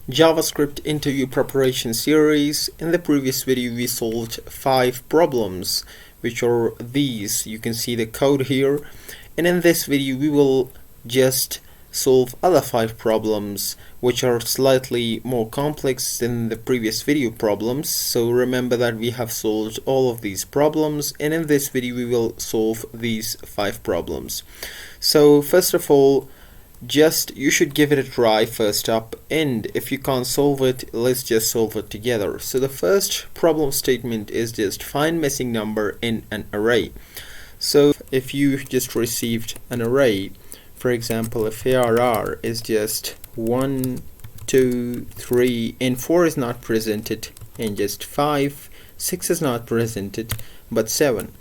JavaScript Interview Preparation Series. In the previous video we solved 5 problems, which are these. You can see the code here, and in this video we will just solve other 5 problems which are slightly more complex than the previous video problems. So remember that we have solved all of these problems, and in this video we will solve these 5 problems. So first of all, you should give it a try first up, and if you can't solve it, let's just solve it together. So the first problem statement is just find missing number in an array. So if you just received an array, for example, if ARR is just 1, 2, 3 and 4 is not presented, and just 5, 6 is not presented, but 7.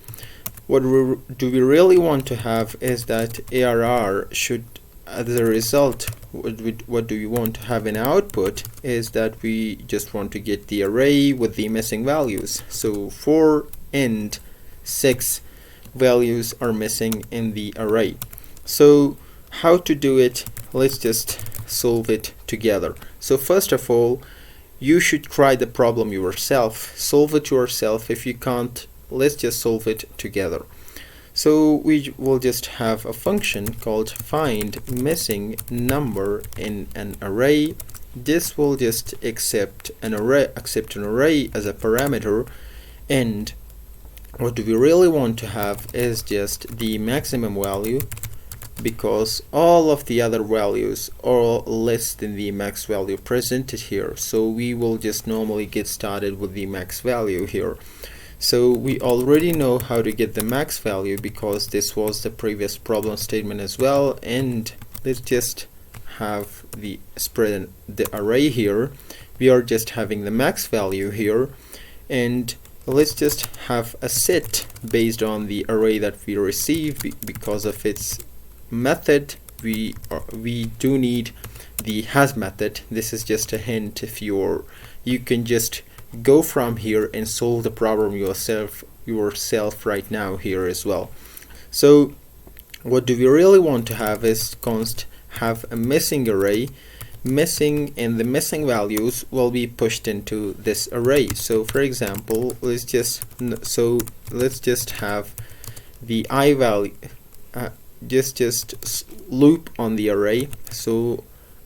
What do we really want to have is that ARR should, as a result, what do we want to have in output is that we just want to get the array with the missing values. So 4 and 6 values are missing in the array. So how to do it? Let's just solve it together. So first of all, you should try the problem yourself, solve it yourself. If you can't, let's just solve it together. So we will just have a function called find missing number in an array. This will just accept an array as a parameter, and what do we really want to have is just the maximum value, because all of the other values are less than the max value presented here. So we will just normally get started with the max value here. So we already know how to get the max value because this was the previous problem statement as well. And let's just have the spread the array here. We are just having the max value here, and let's just have a set based on the array that we received. Because of its method, we do need the has method. This is just a hint. If you can just go from here and solve the problem yourself right now here as well. So what do we really want to have is const have a missing array, missing, and the missing values will be pushed into this array. So for example, let's just have the I value, just loop on the array. So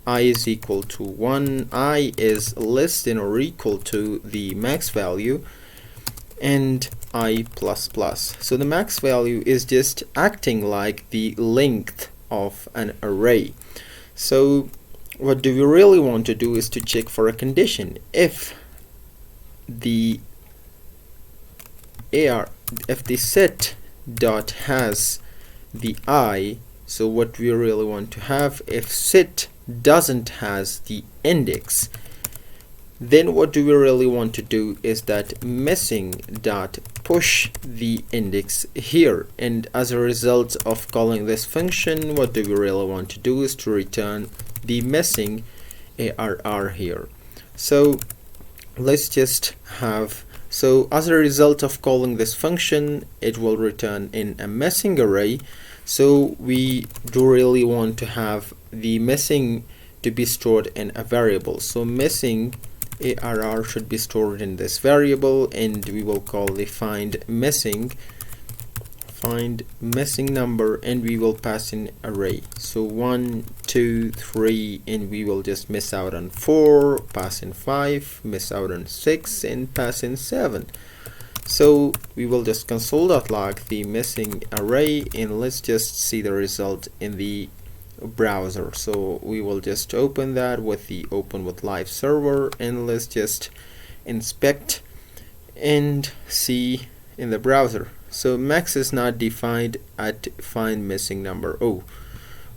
I is equal to 1, I is less than or equal to the max value, and I plus plus. So the max value is just acting like the length of an array. So what do we really want to do is to check for a condition. If the set dot has the I, so what we really want to have, if set doesn't has the index, then what do we really want to do is that missing dot push the index here, and as a result of calling this function, what do we really want to do is to return the missing ARR here. So let's just have, so as a result of calling this function, it will return in a missing array. So we do really want to have the missing to be stored in a variable. So missing ARR should be stored in this variable, and we will call the find missing number, and we will pass in array. So 1, 2, 3, and we will just miss out on 4, pass in 5, miss out on 6, and pass in 7. So we will just console.log the missing array, and let's just see the result in the browser. So we will just open that with the open with live server, and let's just inspect and see in the browser. So max is not defined at find missing number. Oh,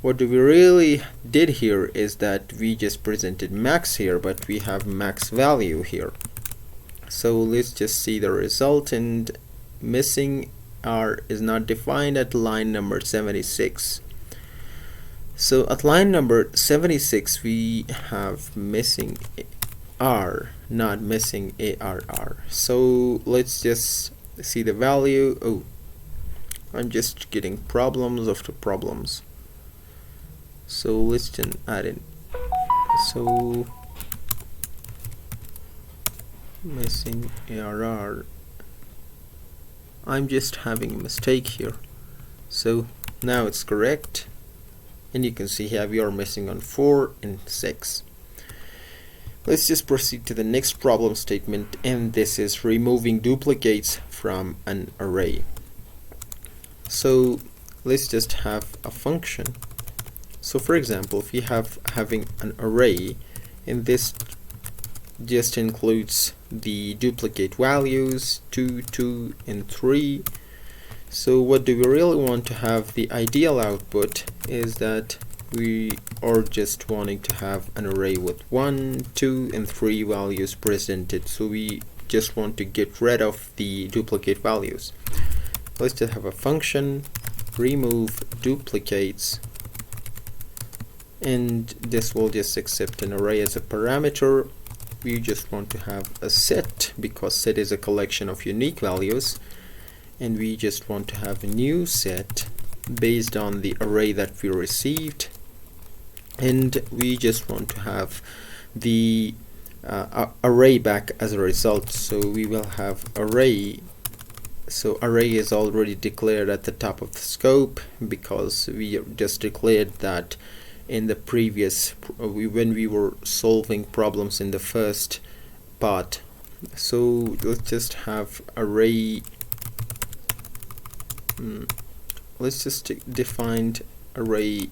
what do we really did here is that we just presented max here, but we have max value here. So let's just see the result, and missing R is not defined at line number 76. So at line number 76 we have missing R, not missing ARR. So let's just see the value. Oh, I'm just getting problems after problems. So let's then add in. So missing error. I'm just having a mistake here. So now it's correct, and you can see here we are missing on 4 and 6. Let's just proceed to the next problem statement, and this is removing duplicates from an array. So let's just have a function. So for example, if we having an array, and this just includes the duplicate values 2, 2 and 3. So what do we really want to have? The ideal output is that we are just wanting to have an array with 1, 2 and 3 values presented. So we just want to get rid of the duplicate values. Let's just have a function remove duplicates, and this will just accept an array as a parameter. We just want to have a set because set is a collection of unique values, and we just want to have a new set based on the array that we received, and we just want to have the array back as a result. So we will have array. So array is already declared at the top of the scope because we just declared that in the previous when we were solving problems in the first part. So let's just have array. Let's just define array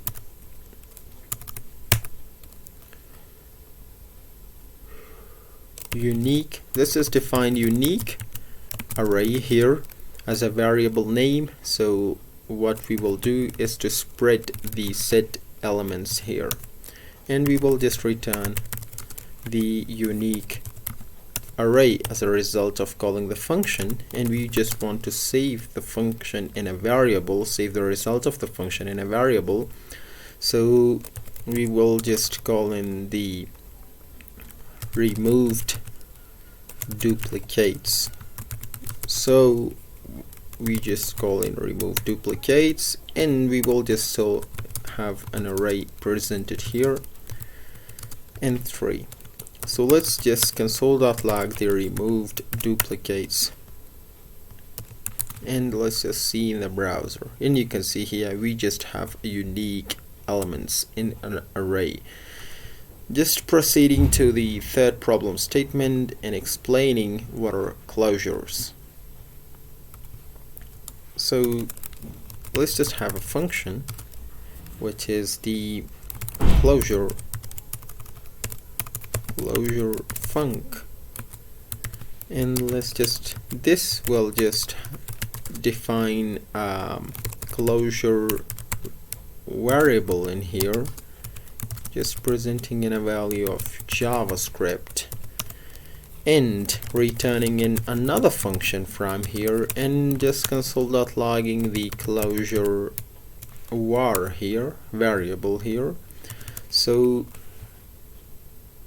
unique. Let's just define unique array here as a variable name. So what we will do is to spread the set elements here, and we will just return the unique array as a result of calling the function, and we just want to save the function in a variable, save the result of the function in a variable. So we will just call in the removed duplicates. So we just call in remove duplicates, and we will just still have an array presented here and 3. So let's just console.log the removed duplicates, and let's just see in the browser, and you can see here we just have unique elements in an array. Just proceeding to the third problem statement and explaining what are closures. So let's just have a function which is the closure func, and let's just, this will just define closure variable in here, just presenting in a value of JavaScript and returning in another function from here, and just console.logging the closure var here, variable here. So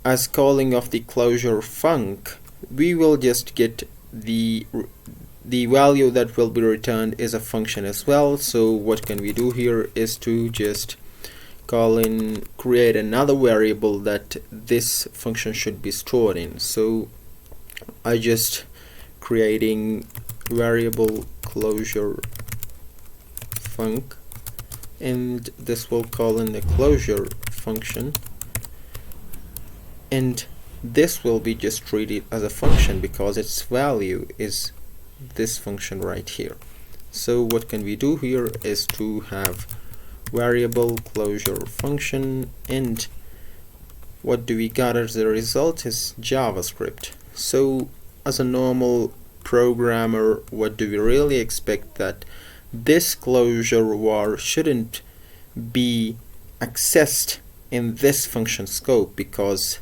as calling of the closure func, we will just get the value that will be returned is a function as well. So what can we do here is to just call in, create another variable that this function should be stored in. So I just creating variable closure func, and this will call in the closure function, and this will be just treated as a function because its value is this function right here. So what can we do here is to have variable closure function, and what do we got as a result is JavaScript. So as a normal programmer, what do we really expect? That this closure var shouldn't be accessed in this function scope because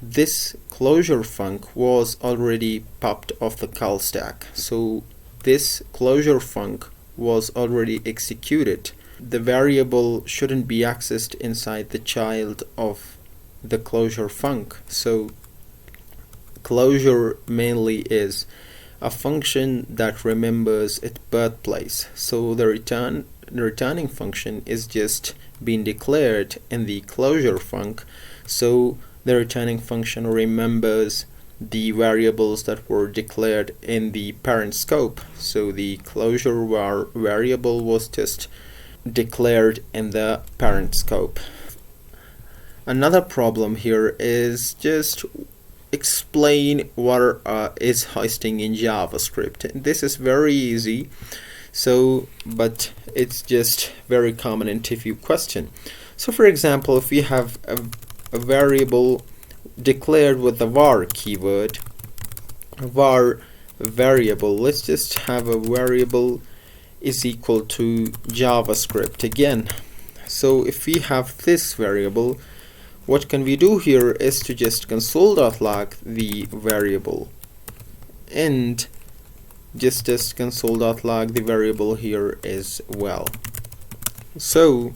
this closure func was already popped off the call stack. So this closure func was already executed. The variable shouldn't be accessed inside the child of the closure func. So closure mainly is a function that remembers its birthplace. So the returning function is just being declared in the closure func. So the returning function remembers the variables that were declared in the parent scope. So the closure variable was just declared in the parent scope. Another problem here is just explain what is hosting in JavaScript. This is very easy, but it's just very common interview question. So for example, if we have a variable declared with the var keyword, var variable, let's just have a variable is equal to JavaScript again. So if we have this variable, what can we do here is to just console.log the variable and just console.log the variable here as well. So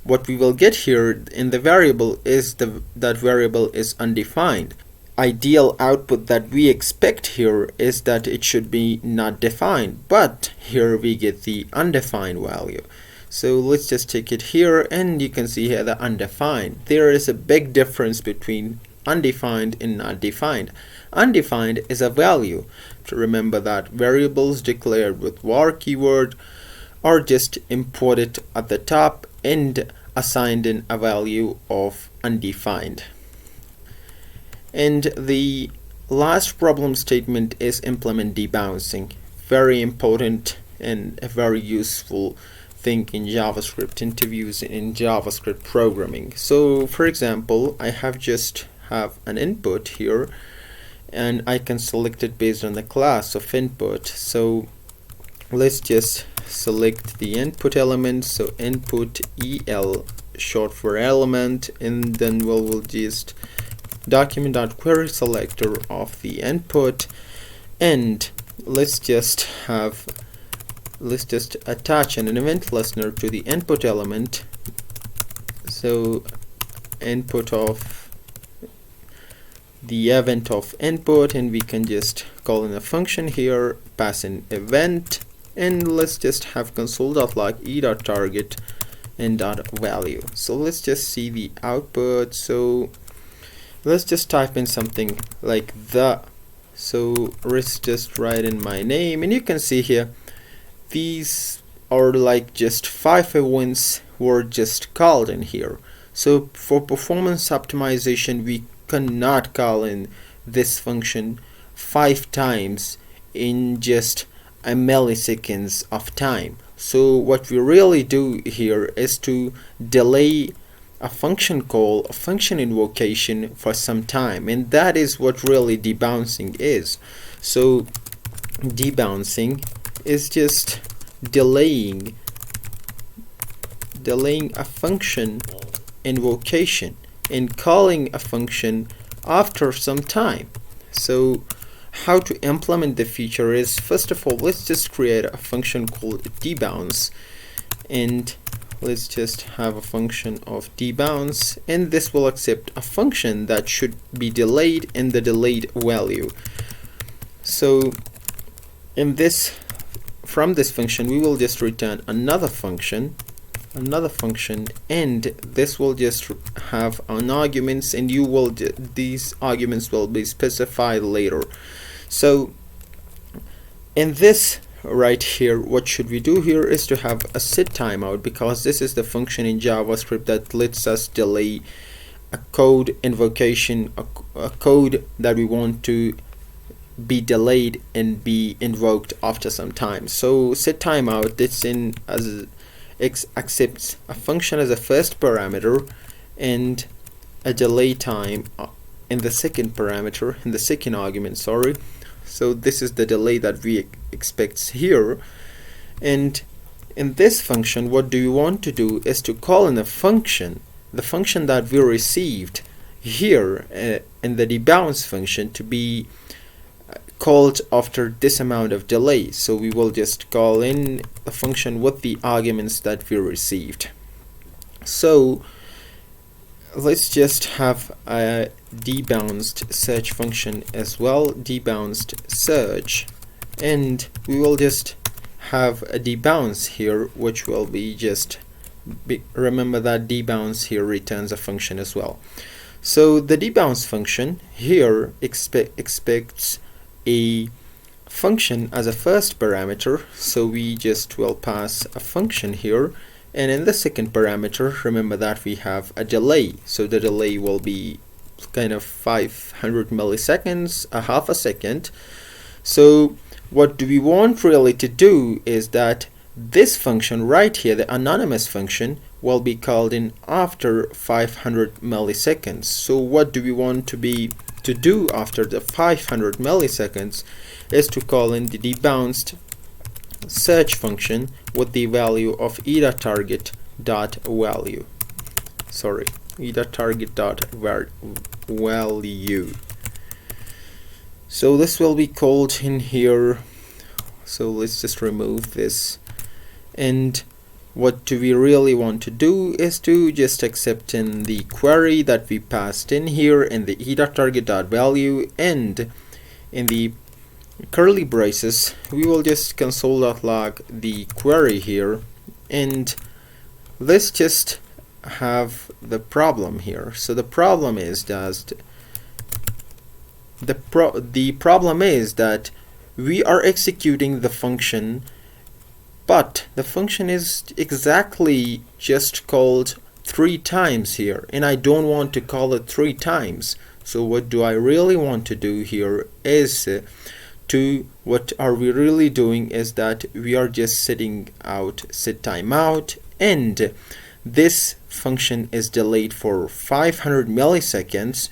what we will get here in the variable is that variable is undefined. Ideal output that we expect here is that it should be not defined, but here we get the undefined value. So let's just take it here, and you can see here the undefined. There is a big difference between undefined and not defined. Undefined is a value. To remember that variables declared with var keyword are just imported at the top and assigned in a value of undefined. And the last problem statement is implement debouncing. Very important and a very useful thing in JavaScript interviews and in JavaScript programming. So for example, I just have an input here, and I can select it based on the class of input. So let's just select the input element. So input el, short for element, and then we'll just document.query selector of the input, and let's just attach an event listener to the input element. So input of the event of input, and we can just call in a function here, pass an event, and let's just have console.log e.target and .value. So let's just see the output. So let's just type in something like the. So let's just write in my name, and you can see here these are like just 5 events were just called in here. So for performance optimization, we cannot call in this function 5 times in just a milliseconds of time. So what we really do here is to delay a function call, a function invocation for some time, and that is what really debouncing is. So debouncing is just delaying a function invocation and calling a function after some time. So how to implement the feature is, first of all, let's just create a function called debounce, and let's just have a function of debounce, and this will accept a function that should be delayed in the delayed value. So from this function we will just return another function, and this will just have an arguments, and these arguments will be specified later. So in this right here, what should we do here is to have a set timeout, because this is the function in JavaScript that lets us delay a code invocation, a code that we want to be delayed and be invoked after some time. So set timeout, this in as accepts a function as a first parameter and a delay time in the second parameter, in the second argument, sorry. So this is the delay that we expect here, and in this function what do you want to do is to call in a function, the function that we received here in the debounce function, to be called after this amount of delay. So we will just call in a function with the arguments that we received. So let's just have a debounced search function as well, debounced search, and we will just have a debounce here, which will be remember that debounce here returns a function as well. So the debounce function here expects a function as a first parameter, so we just will pass a function here, and in the second parameter, remember that we have a delay, so the delay will be kind of 500 milliseconds, a half a second. So what do we want really to do is that this function right here, the anonymous function, will be called in after 500 milliseconds. So what do we want to do after the 500 milliseconds is to call in the debounced search function with the value of e.target.value. Sorry, e.target.value. So this will be called in here. So let's just remove this, and what do we really want to do is to just accept in the query that we passed in here in the e.target.value, and in the curly braces we will just console.log the query here, and let's just have the problem here. So the problem is that the problem is that we are executing the function, but the function is exactly just called 3 times here, and I don't want to call it 3 times. So what do I really want to do here is what are we really doing is that we are just setting out set timeout, and this function is delayed for 500 milliseconds,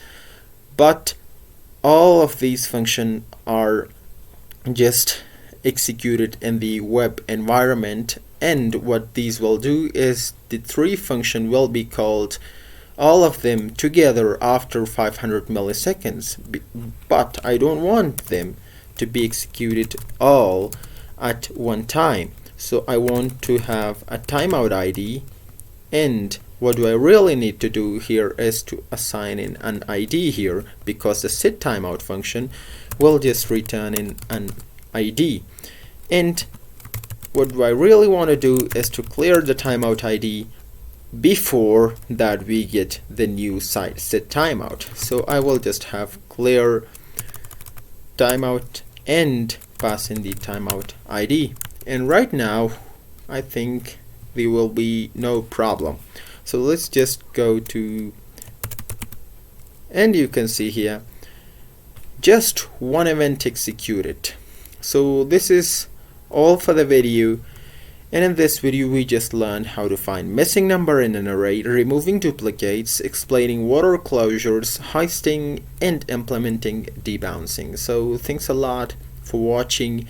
but all of these functions are just executed in the web environment, and what these will do is the 3 function will be called all of them together after 500 milliseconds, but I don't want them to be executed all at one time. So I want to have a timeout ID, and what do I really need to do here is to assign in an ID here, because the set timeout function will just return in an ID. And what do I really want to do is to clear the timeout ID before that we get the new set timeout. So I will just have clear timeout and pass in the timeout ID, and right now I think there will be no problem. So let's just go to, and you can see here just one event executed. So this is all for the video, and in this video we just learned how to find missing number in an array, removing duplicates, explaining water closures, hoisting, and implementing debouncing. So thanks a lot for watching.